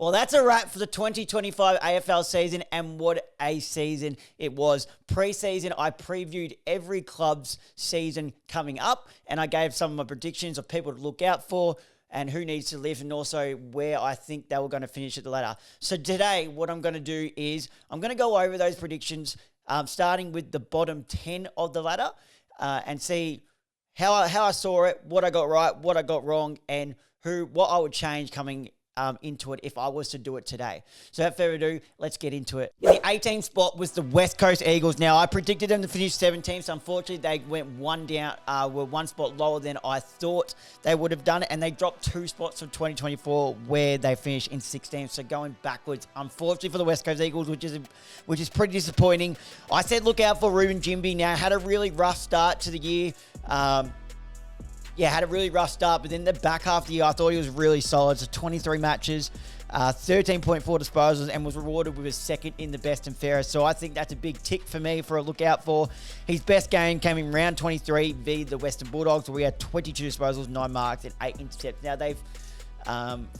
Well, that's a wrap for the 2025 AFL season, and what a season it was. Pre-season, I previewed every club's season coming up, and I gave some of my predictions of people to look out for and who needs to live, and also where I think they were going to finish at the ladder. So today, what I'm going to do is I'm going to go over those predictions, starting with the bottom 10 of the ladder, and see how I saw it, what I got right, what I got wrong, and what I would change coming into it if I was to do it today. So without further ado, let's get into it. In the 18th spot was the West Coast Eagles. Now, I predicted them to finish 17th, so unfortunately they went one down, were one spot lower than I thought they would have done it, and they dropped 2 spots from 2024 where they finished in 16th, so going backwards, unfortunately for the West Coast Eagles, which is pretty disappointing. I said look out for Ruben Jimby. Now, had a really rough start to the year. Had a really rough start, but then the back half of the year, I thought he was really solid. So 23 matches, 13.4 disposals, and was rewarded with a second in the best and fairest. So I think that's a big tick for me for a look out for. His best game came in round 23 via the Western Bulldogs, where we had 22 disposals, 9 marks, and 8 intercepts. Now, they've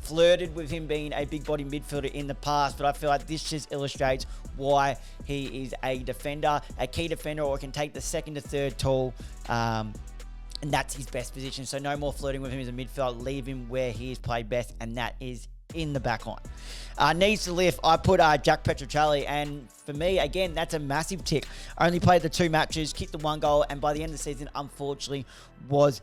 flirted with him being a big body midfielder in the past, but I feel like this just illustrates why he is a defender, a key defender, or can take the second to third tall, and that's his best position. So no more flirting with him as a midfielder. Leave him where he has played best, and that is in the back line. Needs to lift. I put Jack Petrocelli, and for me, again, that's a massive tick. Only played the 2 matches, kicked the 1 goal, and by the end of the season, unfortunately, was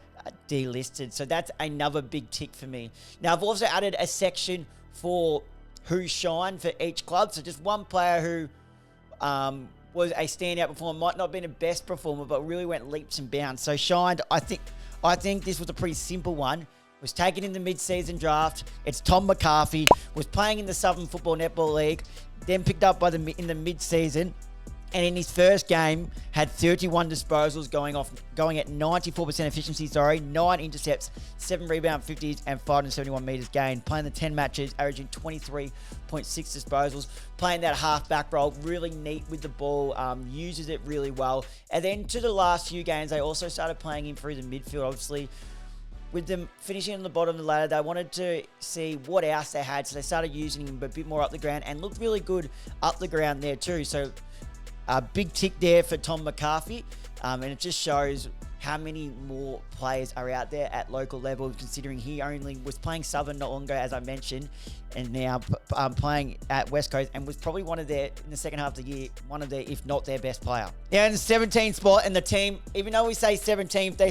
delisted. So that's another big tick for me. Now, I've also added a section for who shined for each club. So just one player who was a standout performer, might not have been a best performer, but really went leaps and bounds. So shined, I think this was a pretty simple one. Was taken in the mid-season draft. It's Tom McCarthy. Was playing in the Southern Football Netball League, then picked up in the mid-season, and in his first game had 31 disposals, going at 94% efficiency, 9 intercepts, 7 rebound 50s, and 571 metres gained. Playing the 10 matches, averaging 23.6 disposals. Playing that half-back role, really neat with the ball, uses it really well. And then to the last few games, they also started playing him through the midfield, obviously. With them finishing on the bottom of the ladder, they wanted to see what else they had, so they started using him a bit more up the ground, and looked really good up the ground there too. So a big tick there for Tom McCarthy, and it just shows how many more players are out there at local level, considering he only was playing Southern not long ago, as I mentioned, and now playing at West Coast, and was probably in the second half of the year, one of their, if not their best player. Yeah, in the 17th spot, and the team, even though we say 17th, they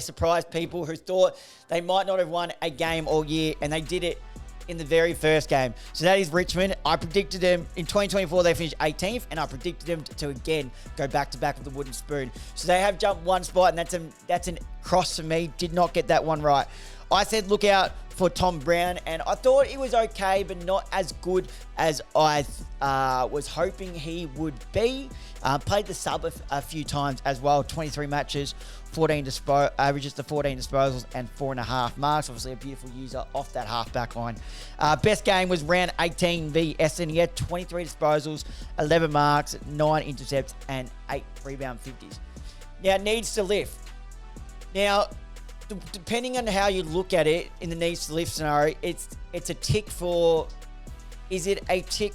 surprised people who thought they might not have won a game all year, and they did it in the very first game. So that is Richmond. I predicted them in 2024, they finished 18th, and I predicted them to again go back-to-back with the wooden spoon. So they have jumped 1 spot, and that's an cross for me. Did not get that one right. I said look out for Tom Brown, and I thought he was okay, but not as good as I was hoping he would be. Played the sub a few times as well. 23 matches, averages to 14 disposals and 4.5 marks. Obviously a beautiful user off that half-back line. Best game was round 18 v Essendon. He had 23 disposals, 11 marks, 9 intercepts, and 8 rebound 50s. Now, it needs to lift. Now, depending on how you look at it in the needs to lift scenario, it's a tick for, is it a tick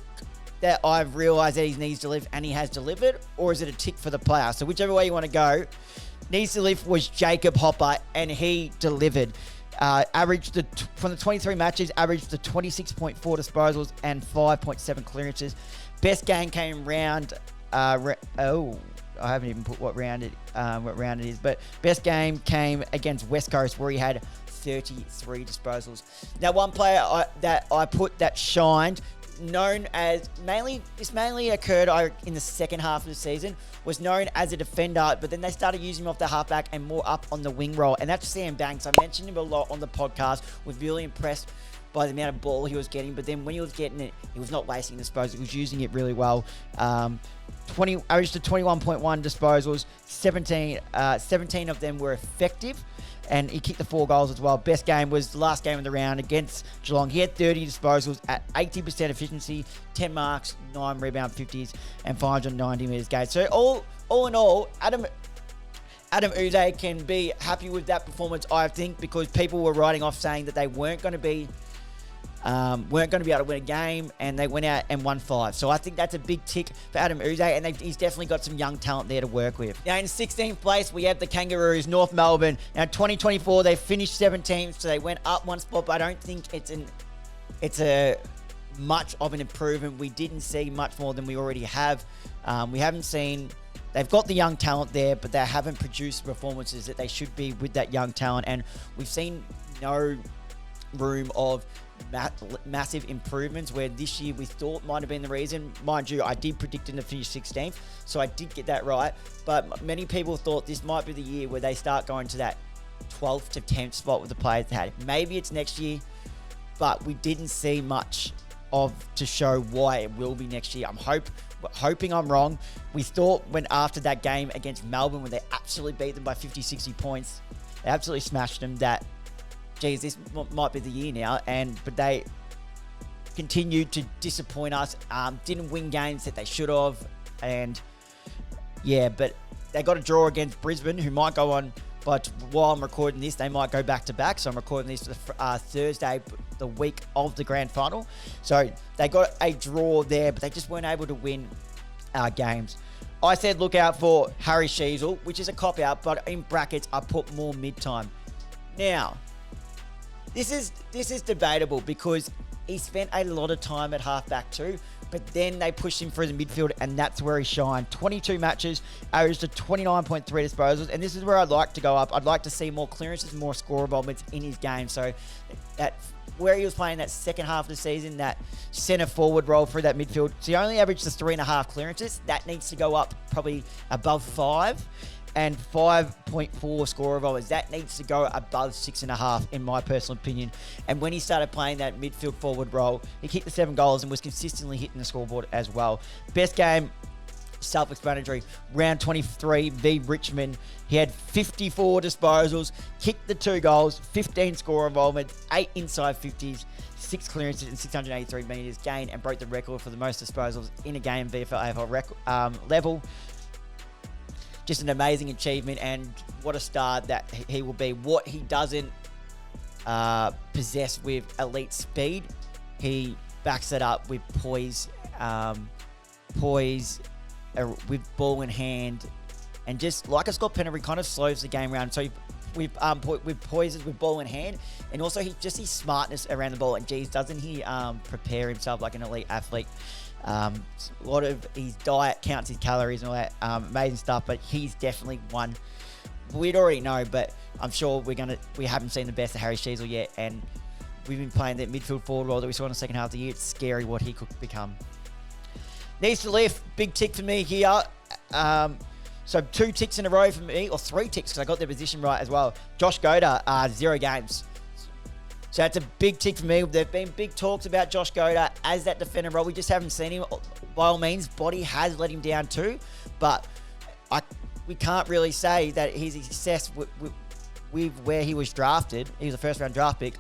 that I've realised that he needs to lift and he has delivered, or is it a tick for the player? So whichever way you want to go, needs to lift was Jacob Hopper, and he delivered. From the 23 matches, averaged the 26.4 disposals and 5.7 clearances. Best game came round, I haven't even put what round it is, but best game came against West Coast, where he had 33 disposals. Now, one player that I put that shined, this mainly occurred in the second half of the season, was known as a defender, but then they started using him off the halfback and more up on the wing role, and that's Sam Banks. I mentioned him a lot on the podcast. Was really impressed by the amount of ball he was getting, but then when he was getting it, he was not wasting disposals. He was using it really well. Averaged to 21.1 disposals, 17 of them were effective, and he kicked the 4 goals as well. Best game was the last game of the round against Geelong. He had 30 disposals at 80% efficiency, 10 marks, 9 rebound 50s, and 590 metres gained. So all in all, Adam Uze can be happy with that performance, I think, because people were writing off saying that they weren't going to be weren't going to be able to win a game, and they went out and won 5. So I think that's a big tick for Adam Uze, and he's definitely got some young talent there to work with. Now, in 16th place, we have the Kangaroos, North Melbourne. Now, 2024, they finished 17th, so they went up one spot, but I don't think it's a much of an improvement. We didn't see much more than we already have. We haven't seen... They've got the young talent there, but they haven't produced performances that they should be with that young talent, and we've seen no room of massive improvements, where this year we thought might have been the reason. Mind you, I did predict them to finish 16th, so I did get that right, but many people thought this might be the year where they start going to that 12th to 10th spot with the players they had. Maybe it's next year, but we didn't see much to show why it will be next year. I'm hoping I'm wrong. We thought when after that game against Melbourne, when they absolutely beat them by 50, 60 points, they absolutely smashed them, that geez, this might be the year now, but they continued to disappoint us, didn't win games that they should have, and yeah, but they got a draw against Brisbane, who might go on, but while I'm recording this, they might go back-to-back, so I'm recording this Thursday, the week of the grand final, so they got a draw there, but they just weren't able to win games. I said look out for Harry Sheezel, which is a cop-out, but in brackets, I put more mid-time. Now, This is debatable because he spent a lot of time at halfback too, but then they pushed him through the midfield, and that's where he shined. 22 matches, averaged to 29.3 disposals, and this is where I'd like to go up. I'd like to see more clearances, more score involvements in his game. So that where he was playing that second half of the season, that centre forward role through that midfield, so he only averaged the 3.5 clearances. That needs to go up probably above 5. And 5.4 score involvements. That needs to go above 6.5, in my personal opinion. And when he started playing that midfield forward role, he kicked the 7 goals and was consistently hitting the scoreboard as well. Best game, self-explanatory. Round 23 v Richmond. He had 54 disposals, kicked the 2 goals, 15 score involvements, 8 inside 50s, 6 clearances and 683 metres gained, and broke the record for the most disposals in a game VFL AFL level. Just an amazing achievement, and what a star that he will be. What he doesn't possess with elite speed, he backs it up with poise, with ball in hand, and just like a Scott Pennery, kind of slows the game around. So with poises with ball in hand, and also his smartness around the ball. And geez, doesn't he prepare himself like an elite athlete? A lot of his diet counts his calories and all that amazing stuff, but he's definitely one we'd already know, but I'm sure we haven't seen the best of Harry Sheezel yet, and we've been playing that midfield forward role that we saw in the second half of the year. It's scary what he could become. Needs to lift, big tick for me here. So 2 ticks in a row for me, or 3 ticks because I got their position right as well. Josh Goda, 0 games. So that's a big tick for me. There have been big talks about Josh Goda as that defender role. We just haven't seen him. By all means, body has let him down too, but we can't really say that his success with where he was drafted, he was a first-round draft pick,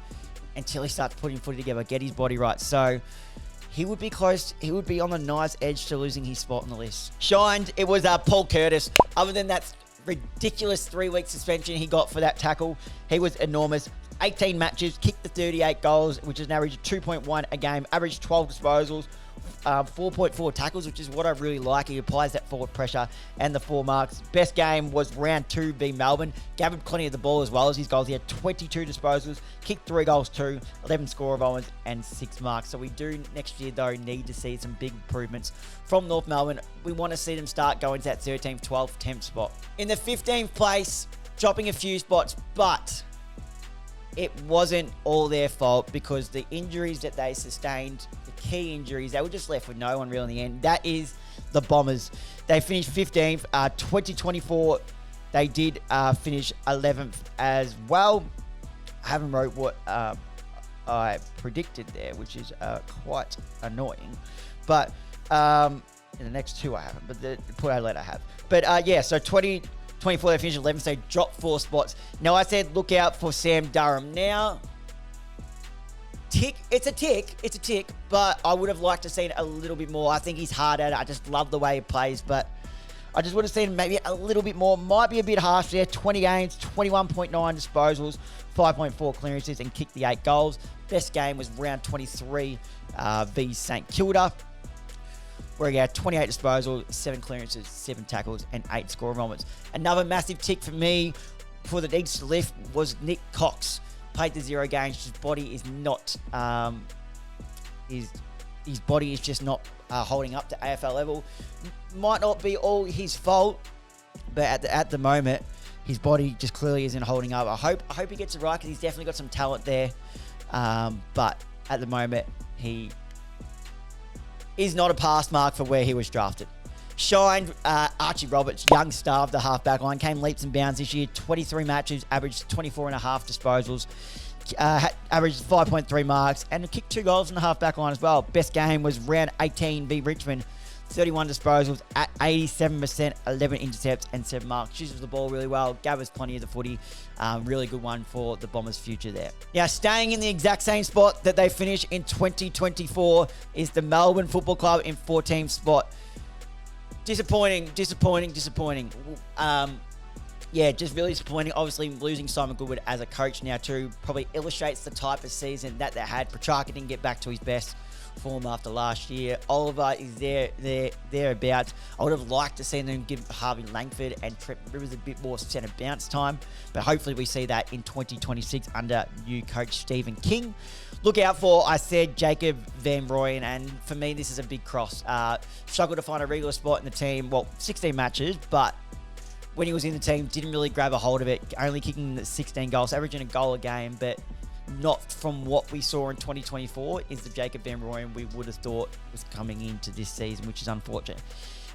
until he starts putting footy together, get his body right. So he would be close. He would be on the nice edge to losing his spot on the list. Shined, it was Paul Curtis. Other than that ridiculous 3-week suspension he got for that tackle, he was enormous. 18 matches, kicked the 38 goals, which is an average of 2.1 a game, averaged 12 disposals, 4.4 tackles, which is what I really like. He applies that forward pressure and the 4 marks. Best game was round 2 v Melbourne. Gathered plenty of the ball as well as his goals. He had 22 disposals, kicked 3 goals too, 11 score involvements and 6 marks. So we do next year though need to see some big improvements from North Melbourne. We want to see them start going to that 13th, 12th, 10th spot. In the 15th place, dropping a few spots, but it wasn't all their fault because the injuries that they sustained, the key injuries, they were just left with no one real in the end. That is the Bombers. They finished 15th. 2024, they did finish 11th as well. I haven't wrote what I predicted there, which is quite annoying. But in the next 2 I haven't, but the Port Adelaide I have. But yeah, so 2024 they finished 11th, so they dropped 4 spots. Now I said look out for Sam Durham. Now, it's a tick, but I would have liked to see it a little bit more. I think he's hard at it. I just love the way he plays, but I just would have seen maybe a little bit more. Might be a bit harsh there. 20 games, 21.9 disposals, 5.4 clearances, and kicked the 8 goals. Best game was round 23 v St Kilda, where he had 28 disposals, 7 clearances, 7 tackles, and 8 score moments. Another massive tick for me for the needs to lift was Nick Cox. Played the 0 games. His body is not, his body is just not holding up to AFL level. Might not be all his fault, but at the moment, his body just clearly isn't holding up. I hope he gets it right, because he's definitely got some talent there. But at the moment, he is not a pass mark for where he was drafted. Shined Archie Roberts, young star of the half-back line, came leaps and bounds this year. 23 matches, averaged 24.5 disposals, averaged 5.3 marks, and kicked 2 goals in the half-back line as well. Best game was round 18 v Richmond. 31 disposals at 87%, 11 intercepts, and 7 marks. Uses the ball really well, gathers plenty of the footy. Really good one for the Bombers' future there. Now, staying in the exact same spot that they finished in 2024 is the Melbourne Football Club in 14th spot. Disappointing. Yeah, just really disappointing. Obviously, losing Simon Goodwood as a coach now too probably illustrates the type of season that they had. Petrarca didn't get back to his best form after last year. Oliver is thereabouts. I would have liked to see them give Harvey Langford and Trent Rivers a bit more centre bounce time, but hopefully we see that in 2026 under new coach Stephen King. Look out for, I said, Jacob Van Rooyen, and for me this is a big cross. Struggled to find a regular spot in the team. Well, 16 matches, but when he was in the team, didn't really grab a hold of it. Only kicking 16 goals, averaging a goal a game, but not from what we saw in 2024 is the Jacob Van Rooyen we would have thought was coming into this season, which is unfortunate.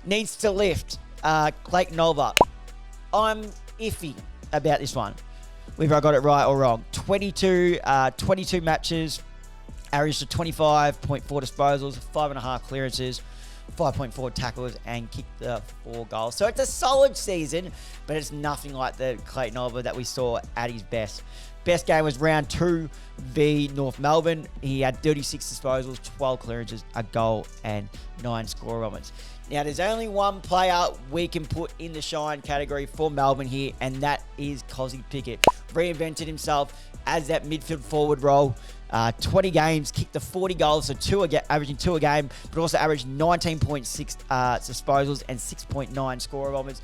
Needs to lift. Clayton Oliver. I'm iffy about this one, whether I got it right or wrong. 22 matches, averaged to 25.4 disposals, 5.5 clearances, 5.4 tackles, and kicked the 4 goals. So it's a solid season, but it's nothing like the Clayton Oliver that we saw at his best. Best game was round 2 v North Melbourne. He had 36 disposals, 12 clearances, a goal, and 9 score moments. Now, there's only one player we can put in the shine category for Melbourne here, and that is Kozzy Pickett. Reinvented himself as that midfield forward role. 20 games, kicked the 40 goals, so averaging 2 a game, but also averaged 19.6 disposals and 6.9 score moments.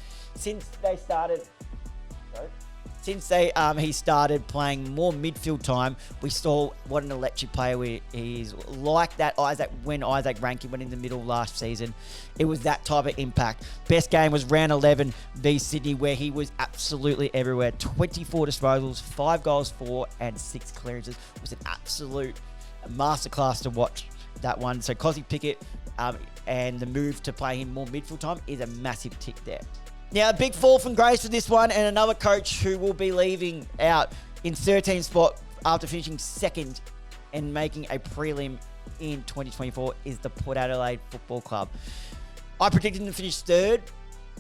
He started playing more midfield time, we saw what an electric player he is. Like that when Isaac Rankin went in the middle last season, it was that type of impact. Best game was round 11 v Sydney, where he was absolutely everywhere. 24 disposals, 5 goals, 4 and 6 clearances. It was an absolute masterclass to watch that one. So Kozzy Pickett and the move to play him more midfield time is a massive tick there. Now, a big fall from grace for this one, and another coach who will be leaving out in 13th spot after finishing 2nd and making a prelim in 2024 is the Port Adelaide Football Club. I predicted him to finish 3rd,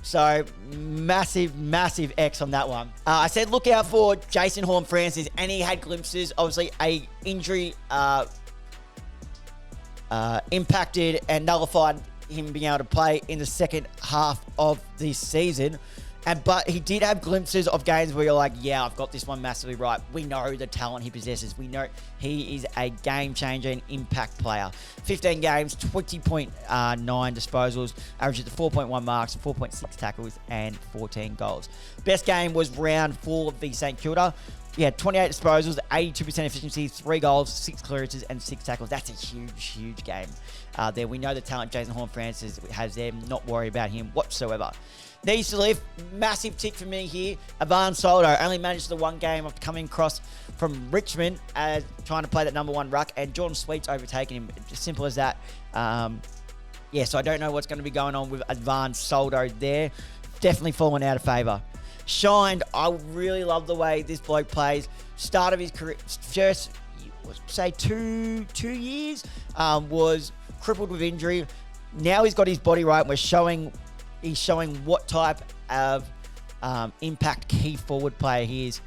so massive X on that one. I said look out for Jason Horne-Francis, and he had glimpses. Obviously, a injury impacted and nullified him being able to play in the second half of this season, but he did have glimpses of games where you're like, yeah, I've got this one massively right. We know the talent he possesses. We know he is a game changer and impact player. 15 games, 20.9 disposals, averages 4.1 marks, 4.6 tackles, and 14 goals. Best game was round 4 v St Kilda. He had 28 disposals, 82% efficiency, 3 goals, 6 clearances, and 6 tackles. That's a huge game there. We know the talent Jason Horne-Francis has there. Not worry about him whatsoever. Needs to lift. Massive tick for me here. Ivan Soldo only managed the 1 game of coming across from Richmond as trying to play that number 1 ruck, and Jordan Sweet's overtaken him. Just simple as that. So I don't know what's going to be going on with Ivan Soldo there. Definitely fallen out of favour. Shined. I really love the way this bloke plays. Start of his career, first, say 2 years, was crippled with injury. Now he's got his body right, and he's showing what type of impact key forward player he is.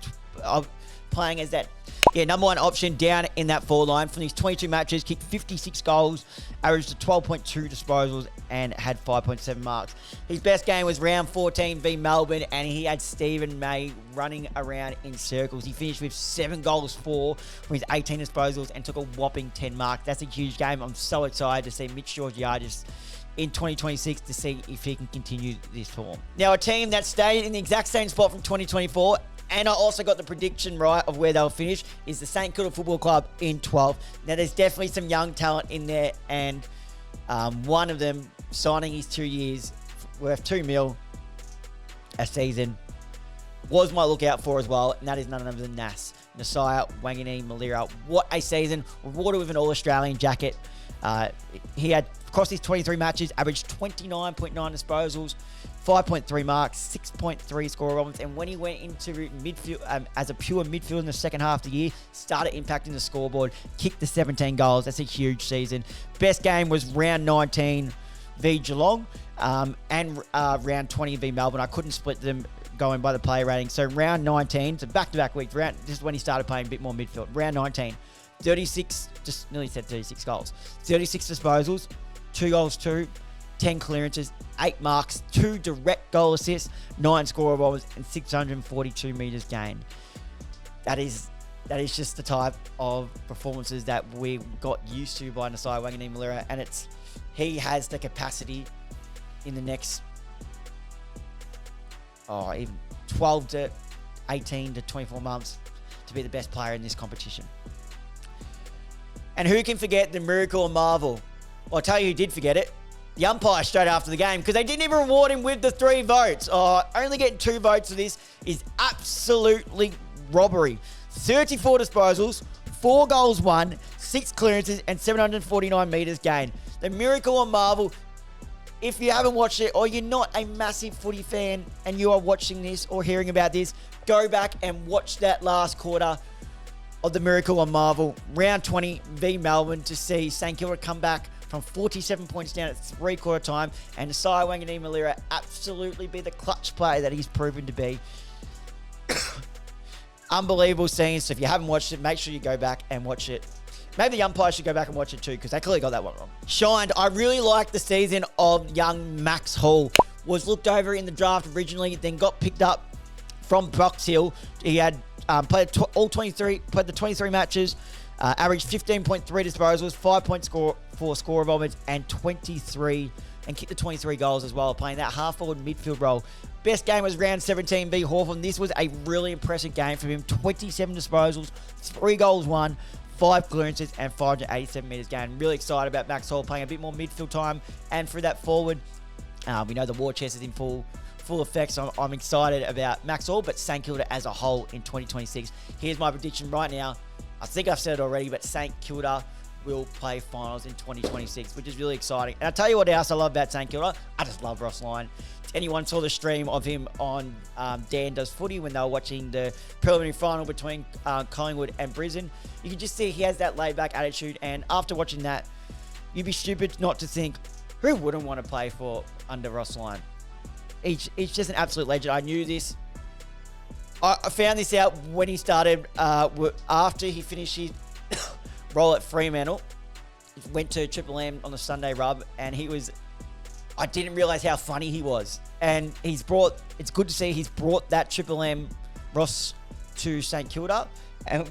Playing as that Yeah, number one option down in that forward line. From these 22 matches, kicked 56 goals, averaged to 12.2 disposals, and had 5.7 marks. His best game was round 14 v Melbourne, and he had Stephen May running around in circles. He finished with 7 goals, 4 with 18 disposals, and took a whopping 10 marks. That's a huge game. I'm so excited to see Mitch Georgiades in 2026 to see if he can continue this form. Now, a team that stayed in the exact same spot from 2024, and I also got the prediction right of where they'll finish, is the St Kilda Football Club in 12th. Now, there's definitely some young talent in there, and one of them signing his 2 years worth $2 million a season was my lookout for as well, and that is none other than Nasiah Wanganeen-Milera. What a season, rewarded with an All-Australian jacket. He had, across his 23 matches, averaged 29.9 disposals, 5.3 marks, 6.3 score runs, and when he went into midfield as a pure midfield in the second half of the year, started impacting the scoreboard, kicked the 17 goals. That's a huge season. Best game was round 19 v Geelong and round 20 v Melbourne. I couldn't split them going by the player rating. So round 19, so back-to-back weeks, this is when he started playing a bit more midfield. Round 19, 36, just nearly said 36 goals. 36 disposals, 2 goals, 2, 10 clearances, 8 marks, 2 direct goal assists, 9 score balls, and 642 metres gained. That is just the type of performances that we got used to by Nasiah Wanganeen-Milera, and he has the capacity in the next even 12 to 18 to 24 months to be the best player in this competition. And who can forget the miracle and marvel? Well, I'll tell you who did forget it. The umpire straight after the game, because they didn't even reward him with the 3 votes. Only getting 2 votes for this is absolutely robbery. 34 disposals, 4 goals won, 6 clearances, and 749 metres gained. The miracle and marvel. If you haven't watched it, or you're not a massive footy fan and you are watching this or hearing about this, go back and watch that last quarter of the miracle and marvel. Round 20 v Melbourne, to see St Kilda come back from 47 points down at 3/4 time, and Nasiah Wanganeen-Milera absolutely be the clutch player that he's proven to be. Unbelievable scenes. So if you haven't watched it, make sure you go back and watch it. Maybe the umpires should go back and watch it too, because they clearly got that one wrong. Shined. I really like the season of young Max Hall. Was looked over in the draft originally, then got picked up from Box Hill. He had played the 23 matches, averaged 15.3 disposals, 5.4 score involvements, and kicked the 23 goals as well, playing that half-forward midfield role. Best game was round 17 v Hawthorn. This was a really impressive game from him. 27 disposals, 3 goals won, 5 clearances, and 587 metres gained. Really excited about Max Hall playing a bit more midfield time, and through that forward, we know the war chest is in full effect, so I'm excited about Max Hall, but St Kilda as a whole in 2026. Here's my prediction right now. I think I've said it already, but St Kilda will play finals in 2026, which is really exciting. And I'll tell you what else I love about St Kilda. I just love Ross Lyon. If anyone saw the stream of him on Dan Does Footy when they were watching the preliminary final between Collingwood and Brisbane, you can just see he has that laid-back attitude, and after watching that, you'd be stupid not to think, who wouldn't want to play for under Ross Lyon? He's just an absolute legend. I knew this. I found this out when he started, after he finished his role at Fremantle. He went to Triple M on the Sunday rub, and I didn't realise how funny he was. And it's good to see he's brought that Triple M Ross to St Kilda. And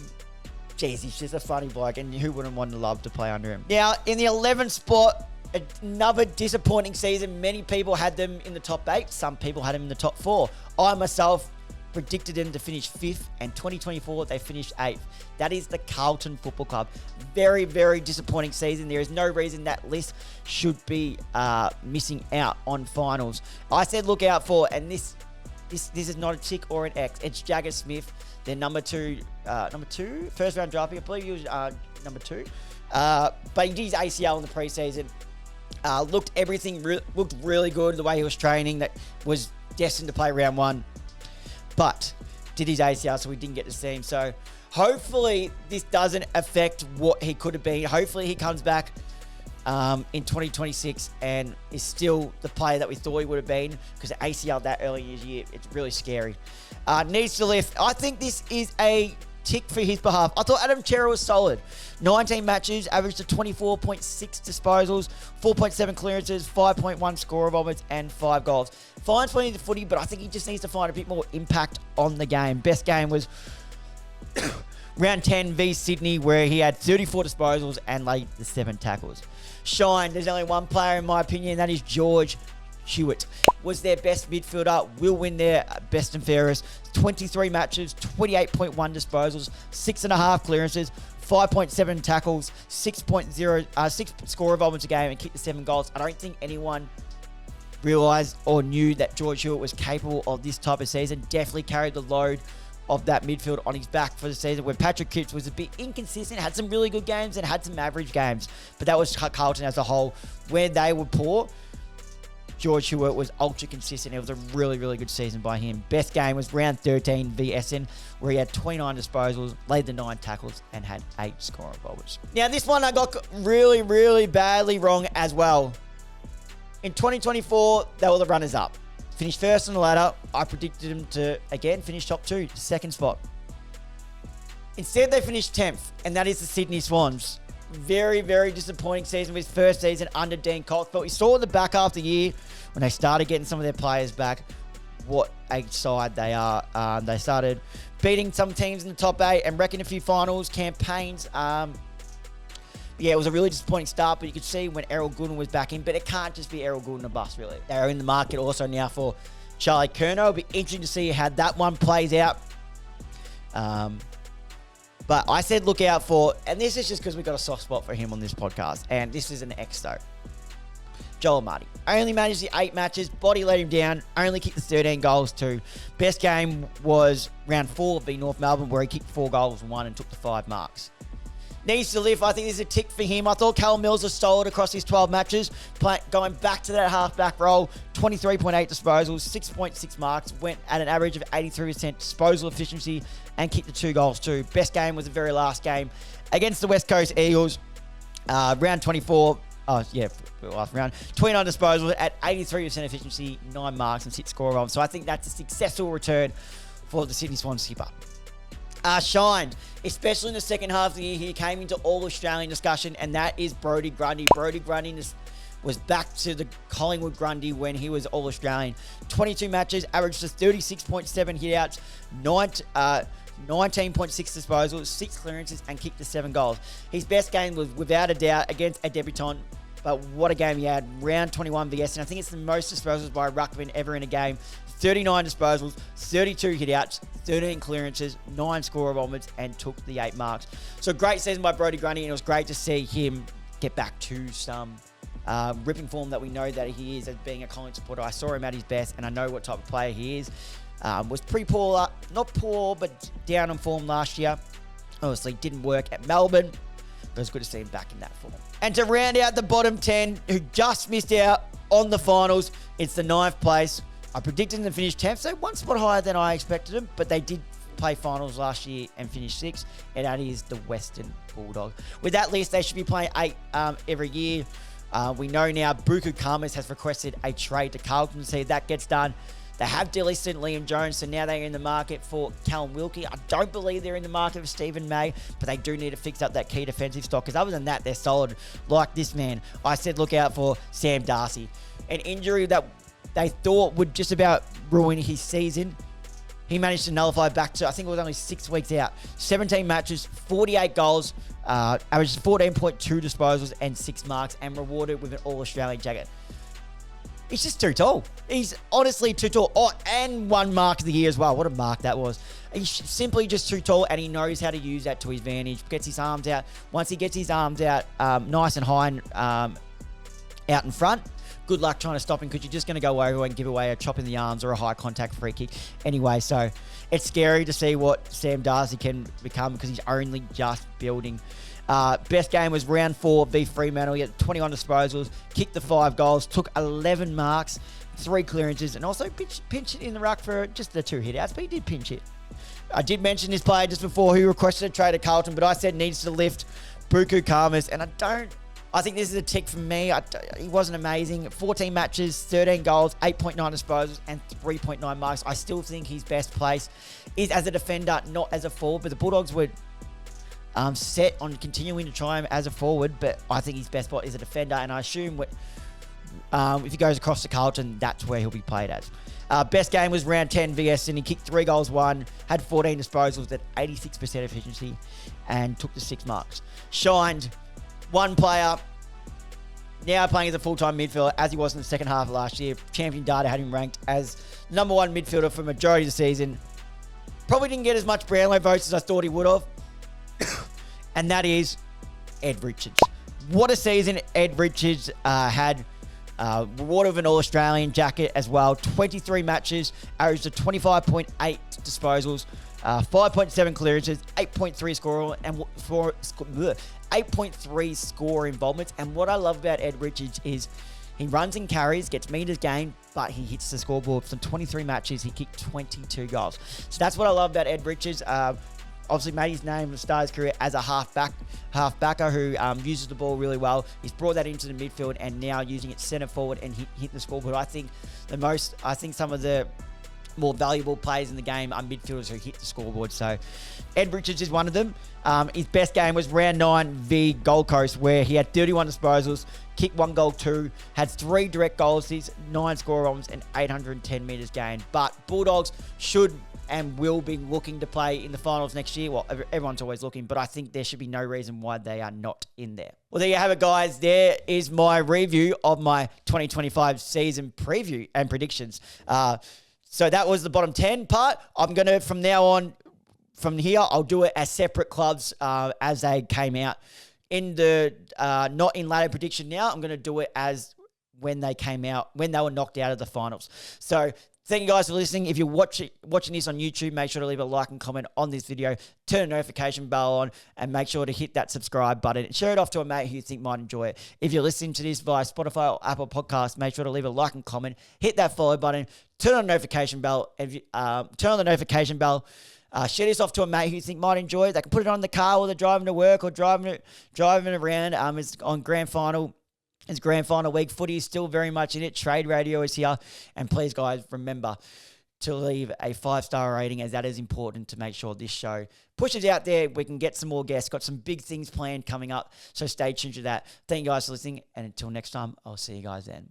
geez, he's just a funny bloke, and who wouldn't want to love to play under him? Now, in the 11th spot, another disappointing season. Many people had them in the top 8. Some people had them in the top 4. I myself predicted them to finish 5th, and 2024 they finished 8th. That is the Carlton Football Club. Very, very disappointing season. There is no reason that list should be missing out on finals. I said look out for, and this is not a tick or an X. It's Jagger Smith, their number two, first round draft pick. I believe he was number 2. But he did his ACL in the preseason. Looked really good the way he was training. That was destined to play round 1. But did his ACL, so we didn't get to see him. So hopefully this doesn't affect what he could have been. Hopefully he comes back in 2026 and is still the player that we thought he would have been, because ACL that early in his year, it's really scary. Needs to lift. I think this is a tick for his behalf. I thought Adam Chera was solid. 19 matches, averaged to 24.6 disposals, 4.7 clearances, 5.1 score involvements, and 5 goals. Finds plenty of the footy, but I think he just needs to find a bit more impact on the game. Best game was round 10 v Sydney, where he had 34 disposals and laid the 7 tackles. Shine, there's only one player in my opinion, that is George Hewitt. Was their best midfielder, will win their best and fairest. 23 matches, 28.1 disposals, 6.5 clearances, 5.7 tackles, 6 score involvements a game, and kicked the 7 goals. I don't think anyone realised or knew that George Hewitt was capable of this type of season. Definitely carried the load of that midfield on his back for the season, where Patrick Cripps was a bit inconsistent, had some really good games and had some average games. But that was Carlton as a whole. Where they were poor, George Hewitt was ultra consistent. It was a really, really good season by him. Best game was round 13 v Essendon, where he had 29 disposals, laid the 9 tackles, and had 8 score involvements. Now, this one I got really, really badly wrong as well. In 2024, they were the runners-up. Finished first on the ladder. I predicted them to, again, finish top 2, second spot. Instead, they finished 10th, and that is the Sydney Swans. Very, very disappointing season with his first season under Dean Cox. But we saw in the back half of the year, when they started getting some of their players back, what a side they are. They started beating some teams in the top 8 and wrecking a few finals, campaigns. Yeah, it was a really disappointing start, but you could see when Errol Goulden was back in. But it can't just be Errol Goulden a bust, really. They're in the market also now for Charlie Curnow. It'll be interesting to see how that one plays out. But I said look out for, and this is just because we got a soft spot for him on this podcast, and this is an ex-Stoke. Joel Marty. Only managed the 8 matches, body let him down, only kicked the 13 goals too. Best game was round 4 v North Melbourne, where he kicked 4 goals, 1 and took the 5 marks. Needs to lift. I think this is a tick for him. I thought Callum Mills was solid across his 12 matches, going back to that half-back role, 23.8 disposals, 6.6 marks, went at an average of 83% disposal efficiency, and kicked the 2 goals too. Best game was the very last game against the West Coast Eagles, round 24. Last round. 29 disposals at 83% efficiency, 9 marks, and 6 score involved. So I think that's a successful return for the Sydney Swans skipper. Shined, especially in the second half of the year. He came into All-Australian discussion, and that is Brodie Grundy. Brodie Grundy was back to the Collingwood Grundy when he was All-Australian. 22 matches, averaged to 36.7 hit-outs, 19.6 disposals, 6 clearances, and kicked the 7 goals. His best game was, without a doubt, against a debutant, but what a game he had. Round 21 v Essendon. I think it's the most disposals by a ruckman ever in a game. 39 disposals, 32 hit-outs, 13 clearances, 9 score involvements, and took the 8 marks. So great season by Brodie Grundy, and it was great to see him get back to some ripping form that we know that he is as being a Collingwood supporter. I saw him at his best, and I know what type of player he is. Was pretty poor, not poor, but down on form last year. Obviously, didn't work at Melbourne, but it was good to see him back in that form. And to round out the bottom 10, who just missed out on the finals, it's the 9th place. I predicted them to finish 10th, so 1 spot higher than I expected them, but they did play finals last year and finish 6th, and that is the Western Bulldogs. With that list, they should be playing 8 every year. We know now Buku Karmas has requested a trade to Carlton to see if that gets done. They have delisted Liam Jones, so now they're in the market for Callum Wilkie. I don't believe they're in the market for Stephen May, but they do need to fix up that key defensive stock, because other than that, they're solid. Like this man, I said look out for Sam Darcy. An injury that they thought would just about ruin his season. He managed to nullify back to, I think it was only 6 weeks out. 17 matches, 48 goals, averaged 14.2 disposals and 6 marks, and rewarded with an All-Australian jacket. He's just too tall. He's honestly too tall. Oh, and 1 mark of the year as well. What a mark that was. He's simply just too tall, and he knows how to use that to his advantage. Gets his arms out. Once he gets his arms out nice and high and out in front, good luck trying to stop him, because you're just going to go over and give away a chop in the arms or a high contact free kick. Anyway, so it's scary to see what Sam Darcy can become, because he's only just building. Best game was round 4 v Fremantle. He had 21 disposals, kicked the 5 goals, took 11 marks, 3 clearances, and also pinched it in the ruck for just the 2 hit-outs, but he did pinch it. I did mention this player just before who requested a trade to Carlton, but I said needs to lift Buku Karmas, and I think this is a tick for me. He wasn't amazing. 14 matches, 13 goals, 8.9 disposals, and 3.9 marks. I still think his best place is as a defender, not as a forward. But the Bulldogs were set on continuing to try him as a forward. But I think his best spot is a defender. And I assume if he goes across to Carlton, that's where he'll be played as. Best game was round 10 vs Sydney. Kicked 3 goals, 1, had 14 disposals at 86% efficiency, and took the 6 marks. Shined. One player, now playing as a full-time midfielder, as he was in the second half of last year. Champion Data had him ranked as number 1 midfielder for majority of the season. Probably didn't get as much Brownlow votes as I thought he would have. And that is Ed Richards. What a season Ed Richards had. Reward of an All-Australian jacket as well. 23 matches, averaged a 25.8 disposals, 5.7 clearances, 8.3 score, and 8.3 score involvements. And what I love about Ed Richards is he runs and carries, gets meters gained, but he hits the scoreboard. From 23 matches, he kicked 22 goals. So that's what I love about Ed Richards. Obviously made his name to start his career as a halfbacker who uses the ball really well. He's brought that into the midfield and now using it centre forward and hit the scoreboard. I think some of the more valuable players in the game are midfielders who hit the scoreboard. So Ed Richards is one of them. His best game was round 9 v Gold Coast, where he had 31 disposals, kicked 1 goal, 2, had 3 direct goals, 9 score-ons, and 810 metres gained. But Bulldogs should and will be looking to play in the finals next year. Well, everyone's always looking, but I think there should be no reason why they are not in there. Well, there you have it, guys. There is my review of my 2025 season preview and predictions. So that was the bottom 10 part. I'm going to, from now on, from here, I'll do it as separate clubs as they came out. Not in ladder prediction now, I'm going to do it as when they came out, when they were knocked out of the finals. So thank you guys for listening. If you're watching this on YouTube, make sure to leave a like and comment on this video. Turn the notification bell on and make sure to hit that subscribe button. Share it off to a mate who you think might enjoy it. If you're listening to this via Spotify or Apple Podcasts, make sure to leave a like and comment. Hit that follow button. Turn on the notification bell. Share this off to a mate who you think might enjoy it. They can put it on the car while they're driving to work or driving around. It's on grand final. It's grand final week. Footy is still very much in it. Trade radio is here. And please, guys, remember to leave a 5-star rating, as that is important to make sure this show pushes out there. We can get some more guests. Got some big things planned coming up. So stay tuned to that. Thank you guys for listening. And until next time, I'll see you guys then.